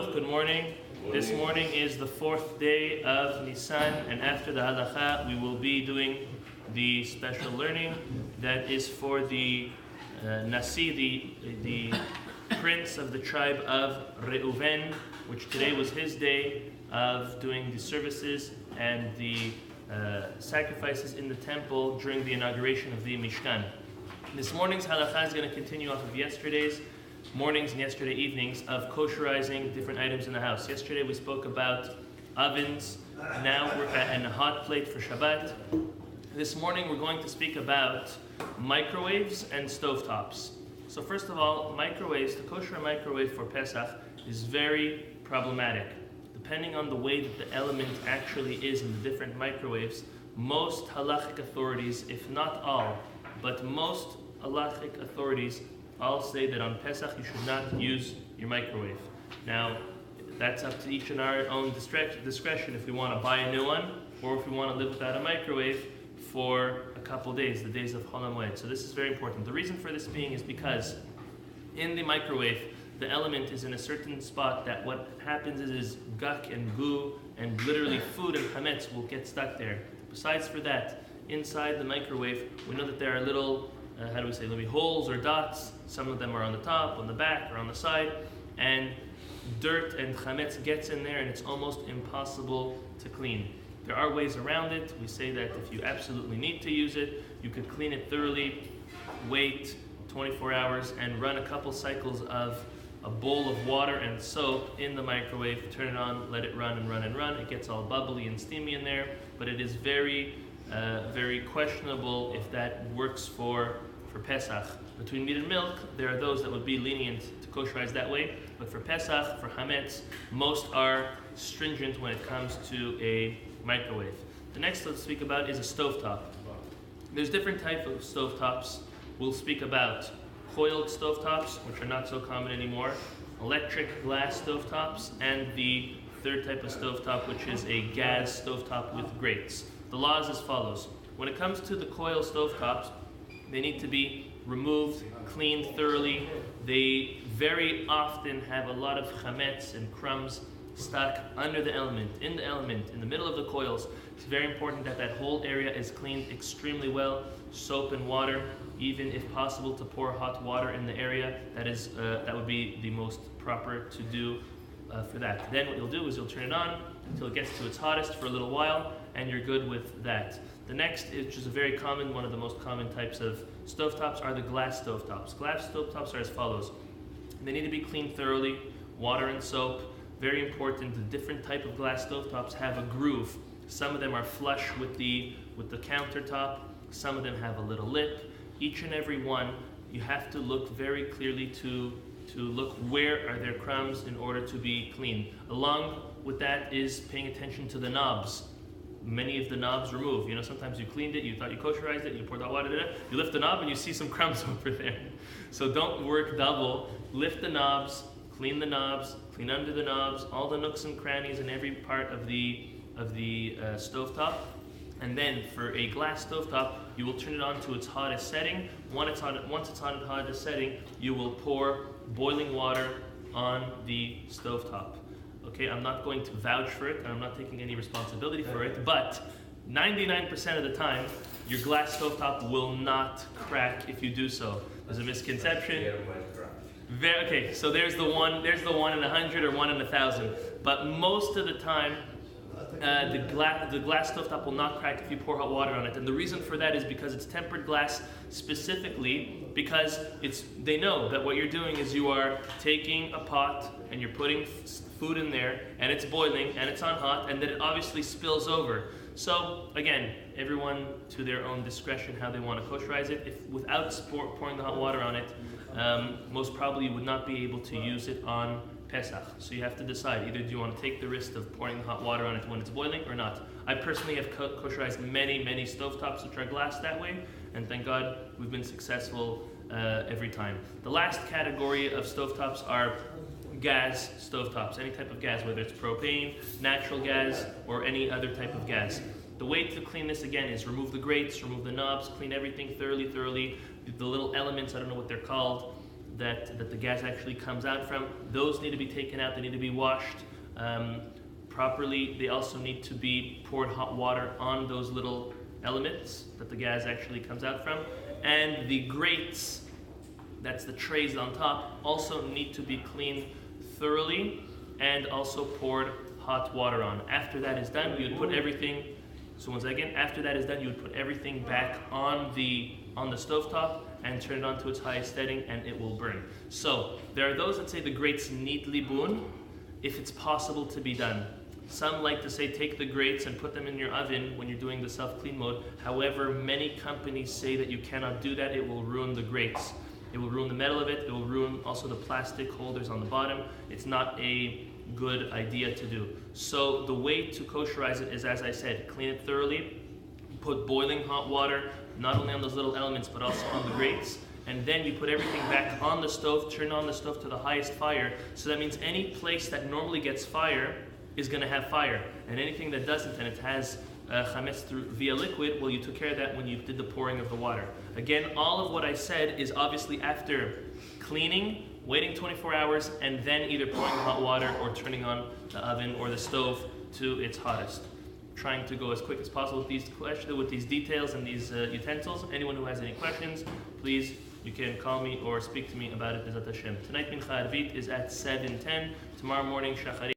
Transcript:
Tov, good morning. This morning is the 4th day of Nisan, and after the halacha, we will be doing the special learning that is for the Nasi, the prince of the tribe of Reuven, which today was his day of doing the services and the sacrifices in the temple during the inauguration of the Mishkan. This morning's halacha is going to continue off of yesterday's mornings and yesterday evenings of kosherizing different items in the house. Yesterday we spoke about ovens, now we're at a hot plate for Shabbat. This morning we're going to speak about microwaves and stovetops. So first of all, microwaves, the kosher microwave for Pesach is very problematic. Depending on the way that the element actually is in the different microwaves, most halachic authorities, if not all, but most halachic authorities all say that on Pesach you should not use your microwave. Now, that's up to each and our own discretion if we want to buy a new one or if we want to live without a microwave for a couple days, the days of Chol HaMoed. So this is very important. The reason for this being is because in the microwave, the element is in a certain spot that what happens is guk and goo and literally food and chametz will get stuck there. Besides for that, inside the microwave, we know that there are little maybe holes or dots. Some of them are on the top, on the back, or on the side, and dirt and chametz gets in there and it's almost impossible to clean. There are ways around it. We say that if you absolutely need to use it, you could clean it thoroughly, wait 24 hours, and run a couple cycles of a bowl of water and soap in the microwave, turn it on, let it run and run and run. It gets all bubbly and steamy in there, but it is very questionable if that works for Pesach. Between meat and milk, there are those that would be lenient to kosherize that way, but for Pesach, for Hametz, most are stringent when it comes to a microwave. The next let's speak about is a stovetop. There's different types of stovetops. We'll speak about coiled stovetops, which are not so common anymore, electric glass stovetops, and the third type of stovetop, which is a gas stovetop with grates. The law is as follows. When it comes to the coil stovetops, they need to be removed, cleaned thoroughly. They very often have a lot of chametz and crumbs stuck under the element, in the middle of the coils. It's very important that that whole area is cleaned extremely well, soap and water, even if possible to pour hot water in the area. That would be the most proper to do for that. Then what you'll do is you'll turn it on until it gets to its hottest for a little while, and you're good with that. The next, which is a very common, one of the most common types of stovetops, are the glass stovetops. Glass stovetops are as follows. They need to be cleaned thoroughly, water and soap. Very important, the different type of glass stovetops have a groove. Some of them are flush with the countertop. Some of them have a little lip. Each and every one, you have to look very clearly to look where are there crumbs in order to be clean. Along with that is paying attention to the knobs. Many of the knobs remove. Sometimes you cleaned it, you thought you kosherized it, you poured hot water in it, you lift the knob and you see some crumbs over there. So don't work double. Lift the knobs, clean under the knobs, all the nooks and crannies in every part of the stovetop. And then for a glass stovetop, you will turn it on to its hottest setting. Once it's on its hottest setting, you will pour boiling water on the stovetop. Okay, I'm not going to vouch for it, and I'm not taking any responsibility for it, but 99% of the time, your glass stovetop will not crack if you do so. There's a misconception. Okay, so there's the one in 100 or 1 in 1,000. But most of the time, the glass stovetop will not crack if you pour hot water on it. And the reason for that is because it's tempered glass specifically because they know that what you're doing is you are taking a pot and you're putting food in there and it's boiling and it's on hot and then it obviously spills over. So again, everyone to their own discretion how they want to kosherize it. If without pouring the hot water on it, most probably you would not be able to use it on Pesach. So you have to decide, either do you want to take the risk of pouring the hot water on it when it's boiling or not. I personally have kosherized many stovetops which are glass that way, and thank God we've been successful every time. The last category of stovetops are gas stovetops, any type of gas, whether it's propane, natural gas, or any other type of gas. The way to clean this again is remove the grates, remove the knobs, clean everything thoroughly. The little elements, I don't know what they're called, that the gas actually comes out from. Those need to be taken out. They need to be washed properly. They also need to be poured hot water on those little elements that the gas actually comes out from. And the grates, that's the trays on top, also need to be cleaned thoroughly and also poured hot water on. After that is done, you would put everything, so once again, after that is done, you would put everything back on the stovetop and turn it on to its highest setting, and it will burn. So there are those that say the grates need libun if it's possible to be done. Some like to say take the grates and put them in your oven when you're doing the self-clean mode. However, many companies say that you cannot do that. It will ruin the grates. It will ruin the metal of it. It will ruin also the plastic holders on the bottom. It's not a good idea to do. So the way to kosherize it is, as I said, clean it thoroughly, put boiling hot water, not only on those little elements, but also on the grates. And then you put everything back on the stove, turn on the stove to the highest fire. So that means any place that normally gets fire is going to have fire. And anything that doesn't, and it has chametz via liquid, well, you took care of that when you did the pouring of the water. Again, all of what I said is obviously after cleaning, waiting 24 hours, and then either pouring the hot water or turning on the oven or the stove to its hottest. Trying to go as quick as possible with these details and these utensils. Anyone who has any questions, please, you can call me or speak to me about it. Bezat Hashem. Tonight Mincha Arvit is at 7:10. Tomorrow morning Shacharit.